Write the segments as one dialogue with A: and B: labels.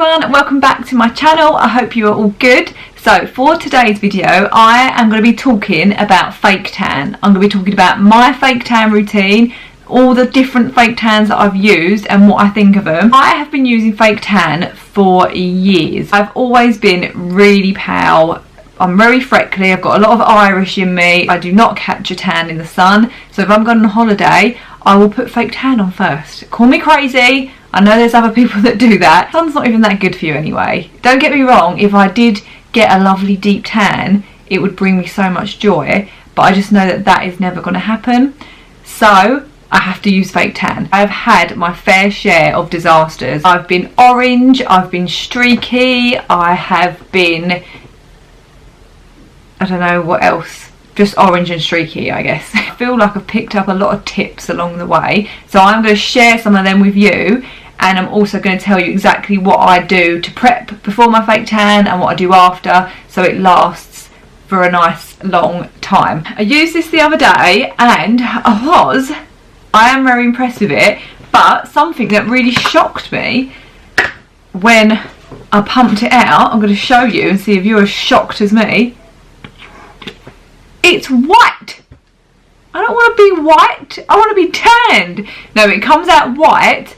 A: everyone, welcome back to my channel. I hope you are all good. So for today's video I am going to be talking about fake tan. I'm going to be talking about my fake tan routine, all the different fake tans that I've used and what I think of them. I have been using fake tan for years. I've always been really pale. I'm very freckly, I've got a lot of Irish in me. I do not catch a tan in the sun, so if I'm going on holiday I will put fake tan on first. Call me crazy, I know there's other people that do that. Sun's not even that good for you anyway. Don't get me wrong, if I did get a lovely deep tan it would bring me so much joy, but I just know that that is never going to happen, so I have to use fake tan. I've had my fair share of disasters. I've been orange, I've been streaky, I have been, I don't know what else, just orange and streaky I guess. I feel like I've picked up a lot of tips along the way, so I'm going to share some of them with you, and I'm also going to tell you exactly what I do to prep before my fake tan and what I do after, so it lasts for a nice long time. I used this the other day and I am very impressed with it, but something that really shocked me when I pumped it out, I'm going to show you and see if you're as shocked as me. It's white! I don't want to be white, I want to be tanned. No, it comes out white.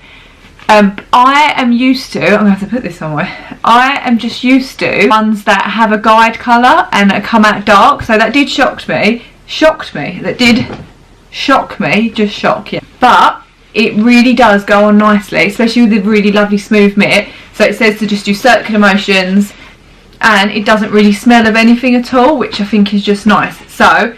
A: I am used to, I'm going to have to put this somewhere, I am just used to ones that have a guide colour and that come out dark, so that did shock me, that did shock me, just shock, yeah. But it really does go on nicely, especially with the really lovely smooth mitt. So it says to just do circular motions and it doesn't really smell of anything at all, which I think is just nice. So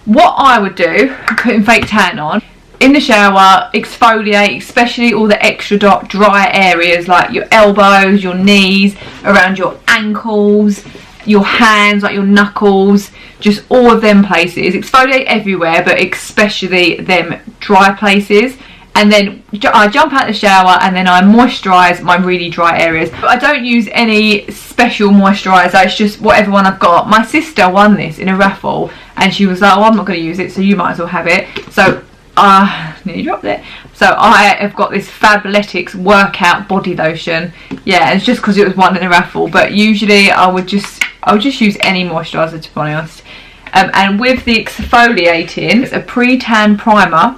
A: what I would do, putting fake tan on, in the shower, exfoliate, especially all the extra dry areas like your elbows, your knees, around your ankles, your hands, like your knuckles, just all of them places. Exfoliate everywhere, but especially them dry places. And then I jump out the shower and then I moisturise my really dry areas. But I don't use any special moisturiser, it's just whatever one I've got. My sister won this in a raffle and she was like, oh, I'm not going to use it, so you might as well have it. So nearly dropped it. So I have got this Fabletics workout body lotion. Yeah, it's just because it was one in a raffle, but usually I would just use any moisturiser, to be honest. And with the exfoliating, it's a pre-tan primer,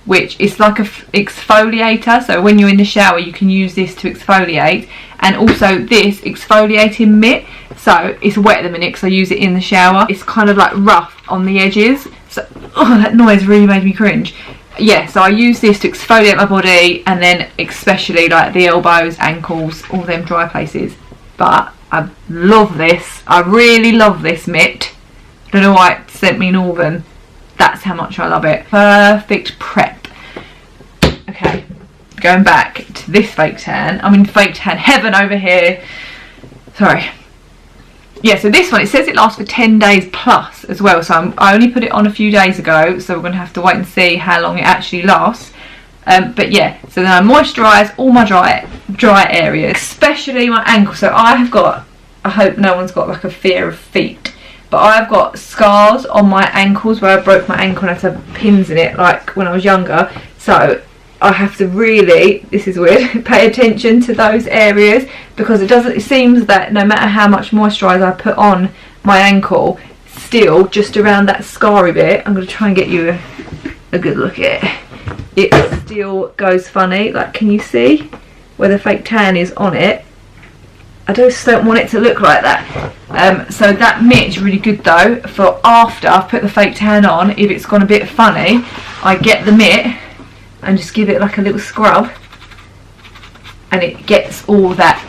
A: which is like a exfoliator, so when you're in the shower you can use this to exfoliate, and also this exfoliating mitt, so it's wet at the minute because I use it in the shower. It's kind of like rough on the edges, so that noise really made me cringe. Yeah, so I use this to exfoliate my body, and then especially like the elbows, ankles, all them dry places. But I love this, I really love this mitt. I don't know why it sent me northern, that's how much I love it. Perfect prep. Okay, going back to this fake tan. I'm in fake tan heaven over here. Sorry. Yeah, so this one, it says it lasts for 10 days plus as well, so I only put it on a few days ago, so we're going to have to wait and see how long it actually lasts. But yeah, so then I moisturise all my dry areas, especially my ankles. So I have got, I hope no one's got like a fear of feet, but I've got scars on my ankles where I broke my ankle and I had to have pins in it like when I was younger. So I have to really, this is weird, pay attention to those areas, because it seems that no matter how much moisturiser I put on my ankle, still just around that scarry bit, I'm going to try and get you a good look at it, it still goes funny. Like, can you see where the fake tan is on it? I just don't want it to look like that. So that mitt is really good though for after I've put the fake tan on. If it's gone a bit funny, I get the mitt and just give it like a little scrub, and it gets all that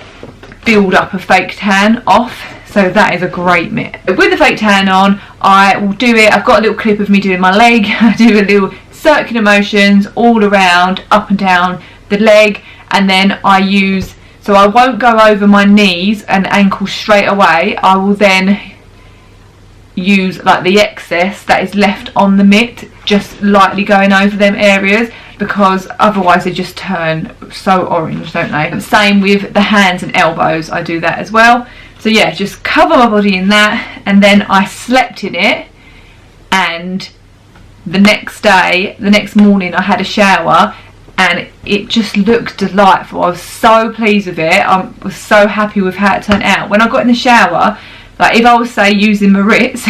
A: build up of fake tan off. So that is a great mitt. With the fake tan on, I will do it, I've got a little clip of me doing my leg. I do a little circular motions all around, up and down the leg, and then I use, so I won't go over my knees and ankles straight away. I will then use like the excess that is left on the mitt, just lightly going over them areas, because otherwise they just turn so orange, don't they? Same with the hands and elbows, I do that as well. So yeah, just cover my body in that, and then I slept in it, and the next day, the next morning I had a shower and it just looked delightful. I was so pleased with it. I was so happy with how it turned out. When I got in the shower, like if I was say using Maritz,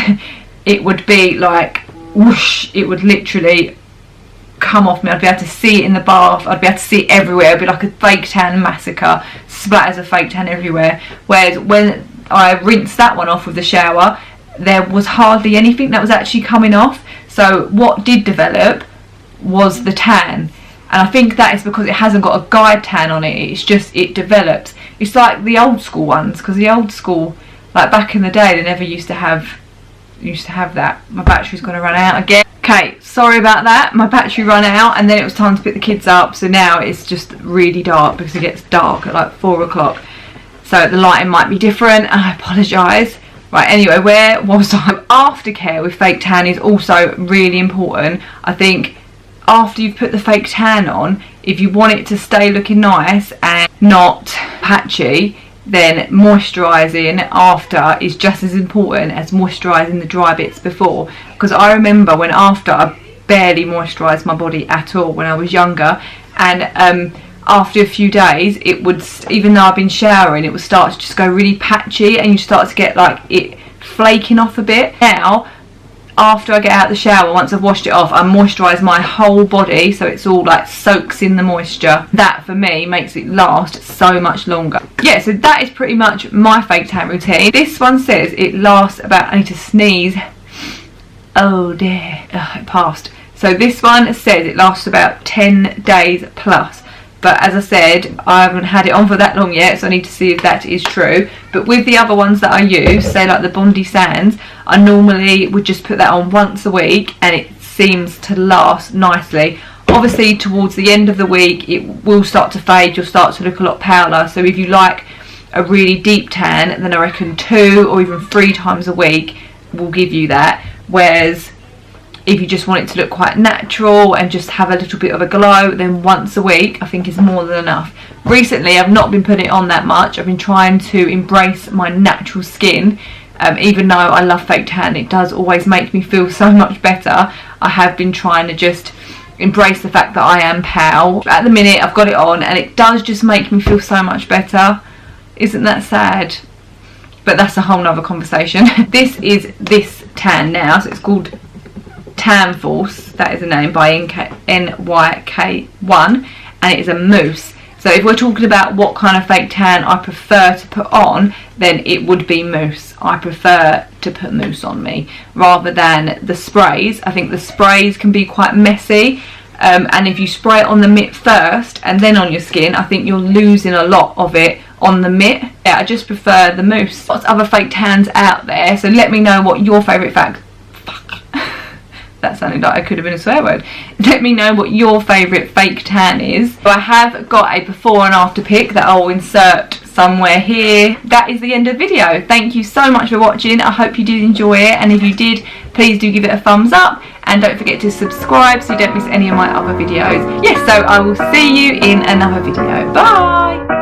A: it would be like whoosh, it would literally come off me. I'd be able to see it in the bath, I'd be able to see it everywhere. It'd be like a fake tan massacre, splatters of fake tan everywhere. Whereas when I rinsed that one off with the shower, there was hardly anything that was actually coming off. So what did develop was the tan, and I think that is because it hasn't got a guide tan on it. It's just, it develops. It's like the old school ones, because the old school, like back in the day, they never used to have that. My battery's going to run out again. Okay, sorry about that. My battery ran out, and then it was time to pick the kids up, so now it's just really dark because it gets dark at like 4 o'clock. So the lighting might be different, and I apologise. Right, anyway, where was I? Aftercare with fake tan is also really important. I think after you've put the fake tan on, if you want it to stay looking nice and not patchy, then moisturising after is just as important as moisturising the dry bits before. Because I remember when after, I barely moisturised my body at all when I was younger, and after a few days it would, even though I've been showering, it would start to just go really patchy, and you start to get like it flaking off a bit. Now after I get out of the shower, once I've washed it off, I moisturise my whole body so it's all like soaks in the moisture. That for me makes it last so much longer. Yeah, so that is pretty much my fake tan routine. This one says it lasts about, I need to sneeze, oh dear, it passed. So this one says it lasts about 10 days plus. But as I said, I haven't had it on for that long yet, so I need to see if that is true. But with the other ones that I use, say like the Bondi Sands, I normally would just put that on once a week, and it seems to last nicely. Obviously towards the end of the week it will start to fade, you'll start to look a lot paler. So if you like a really deep tan, then I reckon 2 or even 3 times a week will give you that. Whereas if you just want it to look quite natural and just have a little bit of a glow, then once a week I think is more than enough. Recently I've not been putting it on that much. I've been trying to embrace my natural skin. Even though I love fake tan, it does always make me feel so much better. I have been trying to just embrace the fact that I am pale. At the minute I've got it on and it does just make me feel so much better. Isn't that sad? But that's a whole nother conversation. This is this tan now, so it's called Tanforce, that is the name, by NYK1, and it is a mousse. So if we're talking about what kind of fake tan I prefer to put on, then it would be mousse. I prefer to put mousse on me rather than the sprays. I think the sprays can be quite messy, and if you spray it on the mitt first and then on your skin, I think you're losing a lot of it on the mitt. Yeah, I just prefer the mousse. Lots of other fake tans out there, so let me know what your favourite that sounded like it could have been a swear word. Let me know what your favourite fake tan is. So I have got a before and after pic that I'll insert somewhere here. That is the end of the video. Thank you so much for watching. I hope you did enjoy it, and if you did, please do give it a thumbs up, and don't forget to subscribe so you don't miss any of my other videos. Yes, so I will see you in another video. Bye!